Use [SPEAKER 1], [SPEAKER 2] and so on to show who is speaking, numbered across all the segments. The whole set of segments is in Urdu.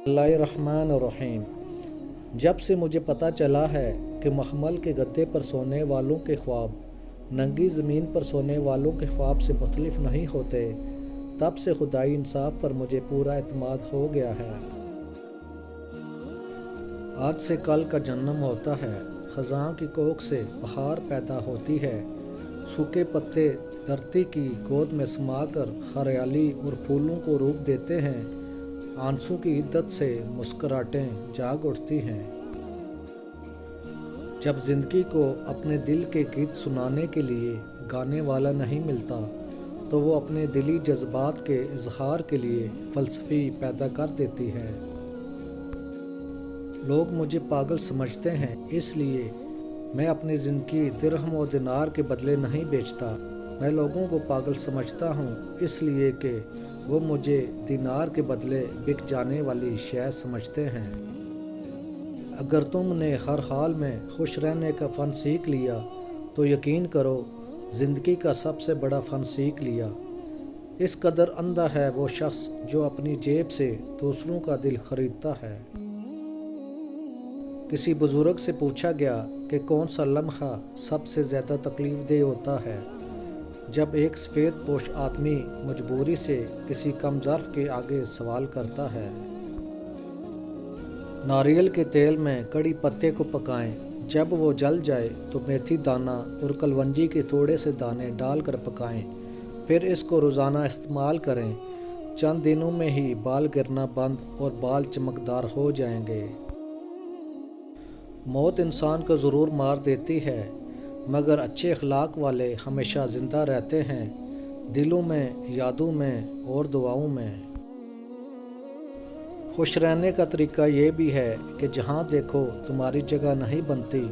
[SPEAKER 1] اللہ الرحمن الرحیم۔ جب سے مجھے پتہ چلا ہے کہ مخمل کے گدے پر سونے والوں کے خواب ننگی زمین پر سونے والوں کے خواب سے مختلف نہیں ہوتے، تب سے خدائی انصاف پر مجھے پورا اعتماد ہو گیا ہے۔ آج سے کل کا جنم ہوتا ہے، خزاں کی کوکھ سے بہار پیدا ہوتی ہے، سوکھے پتے دھرتی کی گود میں سما کر ہریالی اور پھولوں کو روپ دیتے ہیں، آنسوں کی عدت سے مسکراہٹیں جاگ اٹھتی ہیں۔ جب زندگی کو اپنے دل کے گیت سنانے کے لیے گانے والا نہیں ملتا تو وہ اپنے دلی جذبات کے اظہار کے لیے فلسفی پیدا کر دیتی ہے۔ لوگ مجھے پاگل سمجھتے ہیں، اس لیے میں اپنی زندگی درہم و دینار کے بدلے نہیں بیچتا۔ میں لوگوں کو پاگل سمجھتا ہوں اس لیے کہ وہ مجھے دینار کے بدلے بک جانے والی شے سمجھتے ہیں۔ اگر تم نے ہر حال میں خوش رہنے کا فن سیکھ لیا تو یقین کرو زندگی کا سب سے بڑا فن سیکھ لیا۔ اس قدر اندھا ہے وہ شخص جو اپنی جیب سے دوسروں کا دل خریدتا ہے۔ کسی بزرگ سے پوچھا گیا کہ کون سا لمحہ سب سے زیادہ تکلیف دہ ہوتا ہے؟ جب ایک سفید پوش آدمی مجبوری سے کسی کم ظرف کے آگے سوال کرتا ہے۔ ناریل کے تیل میں کڑی پتے کو پکائیں، جب وہ جل جائے تو میتھی دانہ اور کلونجی کے تھوڑے سے دانے ڈال کر پکائیں، پھر اس کو روزانہ استعمال کریں، چند دنوں میں ہی بال گرنا بند اور بال چمکدار ہو جائیں گے۔ موت انسان کو ضرور مار دیتی ہے، مگر اچھے اخلاق والے ہمیشہ زندہ رہتے ہیں، دلوں میں، یادوں میں اور دعاؤں میں۔ خوش رہنے کا طریقہ یہ بھی ہے کہ جہاں دیکھو تمہاری جگہ نہیں بنتی،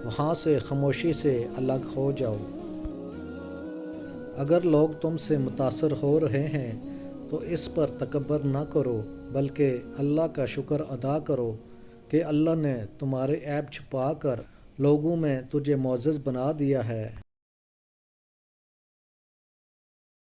[SPEAKER 1] وہاں سے خاموشی سے الگ ہو جاؤ۔ اگر لوگ تم سے متاثر ہو رہے ہیں تو اس پر تکبر نہ کرو، بلکہ اللہ کا شکر ادا کرو کہ اللہ نے تمہارے عیب چھپا کر لوگوں میں تجھے معزز بنا دیا ہے۔